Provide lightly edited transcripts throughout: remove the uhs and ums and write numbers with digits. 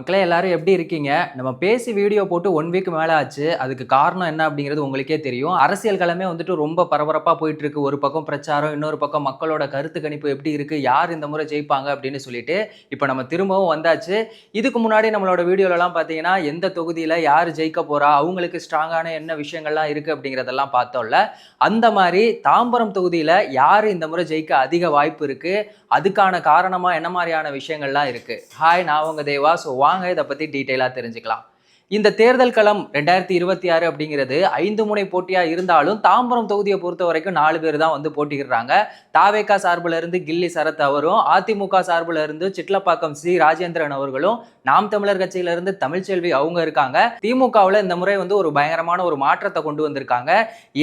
மக்களே எல்லாரும் எப்படி இருக்கீங்க? நம்ம பேசி வீடியோ போட்டு 1 வீக் மேல ஆச்சு. அதுக்கு காரணம் என்ன அப்படிங்கிறது உங்களுக்கே தெரியும். அரசியல் களமே வந்துட்டு ரொம்ப பரபரப்பா போயிட்டு இருக்கு. ஒரு பக்கம் பிரச்சாரம், இன்னொரு பக்கம் மக்களோட கருத்து கணிப்பு எப்படி இருக்கு? யார் இந்த முறை ஜெயிப்பாங்க அப்படின்னு சொல்லிட்டு, இப்ப நம்ம திரும்பவும் வந்தாச்சு. இதுக்கு முன்னாடி நம்மளோட வீடியோலலாம் பார்த்தீங்கன்னா, எந்த தொகுதியில யார் ஜெயிக்க போறா? அவங்களுக்கு ஸ்ட்ராங்கான என்ன விஷயங்கள்லாம் இருக்கு அப்படிங்கிறதெல்லாம் பார்த்தோம்ல. அந்த மாரி தாம்பரம் தொகுதியில யாரு இந்த முறை ஜெயிக்க அதிக வாய்ப்பு இருக்கு? அதுக்கான காரணமா என்ன மாரியான விஷயங்கள்லாம் இருக்கு? ஹாய், நான் உங்க தேவா. வாங்க இதை பத்தி டீட்டெயிலா தெரிஞ்சுக்கலாம். இந்த தேர்தல் களம் 2026 அப்படிங்கிறது 5 முனை போட்டியா இருந்தாலும் தாம்பரம் தொகுதியை பொறுத்த வரைக்கும் 4 பேர் தான் வந்து போட்டியிடுறாங்க. தாவேகா சார்புல இருந்து கில்லி சரத் அவரும், அதிமுக சார்புல இருந்து சிட்லப்பாக்கம் சி ராஜேந்திரன் அவர்களும், நாம் தமிழர் கட்சியில இருந்து தமிழ்ச்செல்வி அவங்க இருக்காங்க. திமுகவுல இந்த முறை வந்து ஒரு பயங்கரமான ஒரு மாற்றத்தை கொண்டு வந்திருக்காங்க.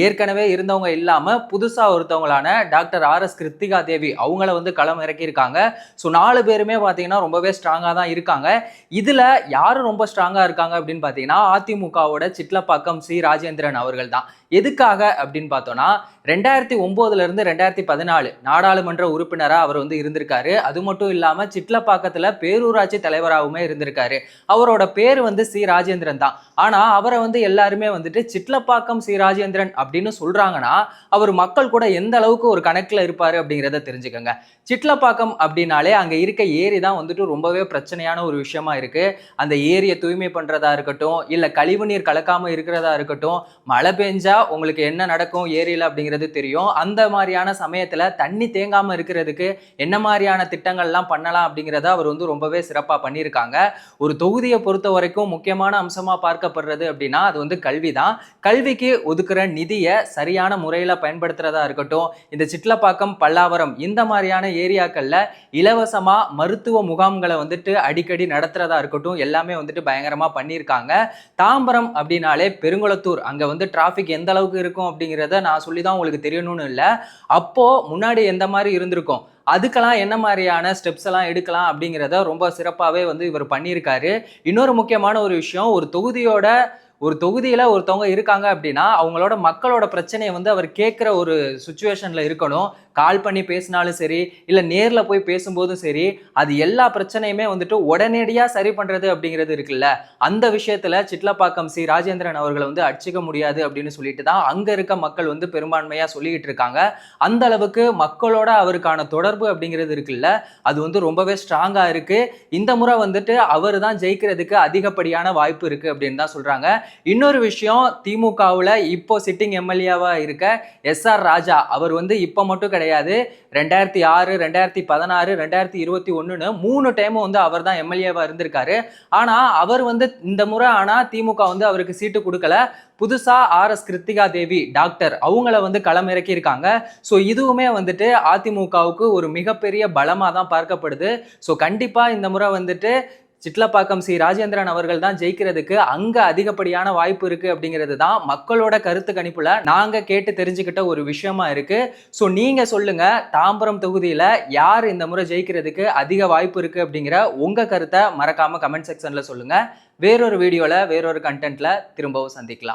ஏற்கனவே இருந்தவங்க இல்லாம புதுசா ஒருத்தவங்களான டாக்டர் RS கிருத்திகா தேவி அவங்கள வந்து களம் இறக்கியிருக்காங்க. ஸோ 4 பேருமே பார்த்தீங்கன்னா ரொம்பவே ஸ்ட்ராங்கா தான் இருக்காங்க. இதுல யாரு ரொம்ப ஸ்ட்ராங்கா இருக்காங்க அப்படின்னு பாத்தீங்கன்னா அதிமுகவோட சிட்லப்பாக்கம் சி ராஜேந்திரன் அவர்கள் தான். எதுக்காக அப்படின்னு பார்த்தோம்னா 2009 இருந்து 2014 நாடாளுமன்ற உறுப்பினரா அவர் வந்து இருந்திருக்காரு. அது மட்டும் இல்லாம சிட்லப்பாக்கத்துல பேரூராட்சி தலைவராகவுமே இருந்திருக்காரு. அவரோட பேர் வந்து சி ராஜேந்திரன் தான். ஆனா அவரை வந்து எல்லாருமே வந்துட்டு சிட்லப்பாக்கம் சி ராஜேந்திரன் அப்படின்னு சொல்றாங்கன்னா அவர் மக்கள் கூட எந்த அளவுக்கு ஒரு கணக்குல இருப்பாரு அப்படிங்கிறத தெரிஞ்சுக்கோங்க. சிட்லப்பாக்கம் அப்படின்னாலே அங்க இருக்க ஏரி தான் வந்துட்டு ரொம்பவே பிரச்சனையான ஒரு விஷயமா இருக்கு. அந்த ஏரியை தூய்மை பண்றதா இருக்கட்டும், இல்ல கழிவுநீர் கலக்காம இருக்கிறதா இருக்கட்டும், மழை பெஞ்சா உங்களுக்கு என்ன நடக்கும் ஏரியில அப்படிங்கிறது தெரியும். அந்த மாதிரியான சமயத்துல தண்ணி தேங்காம இருக்கிறதுக்கு என்ன மாதிரியான திட்டங்கள்லாம் பண்ணலாம் அப்படிங்கிறத அவர் வந்து ரொம்பவே சிறப்பா பண்ணியிருக்காங்க. ஒரு தொகுதியை பொறுத்த வரைக்கும் முக்கியமான அம்சமா பார்க்கப்படுறது அப்படின்னா அது வந்து கல்வி தான். கல்விக்கு ஒதுக்குற நிதியை சரியான முறையில பயன்படுத்துறதா இருக்கட்டும், இந்த சிட்லப்பாக்கம், பல்லாவரம் இந்த மாதிரியான ஏரியாக்கள்ல இலவசமா மருத்துவ முகாம்களை வந்துட்டு அடிக்கடி நடத்துறதா இருக்கட்டும், எல்லாமே வந்துட்டு பயங்கரமா பண்ணியிருக்காங்க. தாம்பரம் அப்படின்னாலே பெருங்குளத்தூர், அங்க வந்து டிராபிக் எந்த அளவுக்கு இருக்கும் அப்படிங்கிறத நான் சொல்லிதான் உங்களுக்கு தெரியணும்னு இல்லை. அப்போ முன்னாடி எந்த மாதிரி இருந்திருக்கும், அதுக்கெல்லாம் என்ன மாதிரியான ஸ்டெப்ஸ் எல்லாம் எடுக்கலாம் அப்படிங்கிறத ரொம்ப சிறப்பாகவே வந்து இவர் பண்ணியிருக்காரு. இன்னொரு முக்கியமான ஒரு விஷயம், ஒரு தொகுதியில ஒருத்தவங்க இருக்காங்க அப்படின்னா அவங்களோட மக்களோட பிரச்சனையை வந்து அவர் கேட்கிற ஒரு சுச்சுவேஷன்ல இருக்கணும். கால் பண்ணி பேசினாலும் சரி, இல்ல நேர்ல போய் பேசும்போதும் சரி, அது எல்லா பிரச்சனையுமே வந்துட்டு உடனடியா சரி பண்றது அப்படிங்கிறது இருக்குல்ல, அந்த விஷயத்துல சிட்லப்பாக்கம் சி ராஜேந்திரன் அவர்களை வந்து அடிச்சுக்க முடியாது அப்படின்னு சொல்லிட்டு தான் அங்க இருக்க மக்கள் வந்து பெரும்பான்மையா சொல்லிக்கிட்டு இருக்காங்க. அந்த அளவுக்கு மக்களோட அவருக்கான தொடர்பு அப்படிங்கிறது இருக்குல்ல, அது வந்து ரொம்பவே ஸ்ட்ராங்கா இருக்கு. இந்த முறை வந்துட்டு அவர் தான் ஜெயிக்கிறதுக்கு அதிகப்படியான வாய்ப்பு இருக்கு அப்படின்னு தான் சொல்றாங்க. இன்னொரு விஷயம், திமுகவுல இப்போ சிட்டிங் எம்எல்ஏவா இருக்க SR ராஜா அவர் வந்து இப்ப மட்டும் கிடையாது, 2006, 2016, 2021 3 டைமும் வந்து அவர் தான் எம்எல்ஏவா இருந்திருக்காரு. ஆனா அவர் வந்து இந்த முறை திமுக வந்து அவருக்கு சீட்டு கொடுக்கல. புதுசா RS கிருத்திகா தேவி டாக்டர் அவங்கள வந்து களம் இறக்கி இருக்காங்க. ஸோ இதுவுமே வந்துட்டு அதிமுகவுக்கு ஒரு மிகப்பெரிய பலமா தான் பார்க்கப்படுது. ஸோ கண்டிப்பா இந்த முறை வந்துட்டு சிட்லப்பாக்கம் சி ராஜேந்திரன் அவர்கள் தான் ஜெயிக்கிறதுக்கு அங்க அதிகப்படியான வாய்ப்பு இருக்கு அப்படிங்கிறது தான் மக்களோட கருத்து கணிப்புல நாங்க கேட்டு தெரிஞ்சுக்கிட்ட ஒரு விஷயமா இருக்கு. ஸோ நீங்க சொல்லுங்க, தாம்பரம் தொகுதியில யார் இந்த முறை ஜெயிக்கிறதுக்கு அதிக வாய்ப்பு இருக்கு அப்படிங்கிற உங்க கருத்தை மறக்காம கமெண்ட் செக்ஷன்ல சொல்லுங்க. வேறொரு வீடியோல வேறொரு கண்டென்ட்ல திரும்பவும் சந்திக்கலாம்.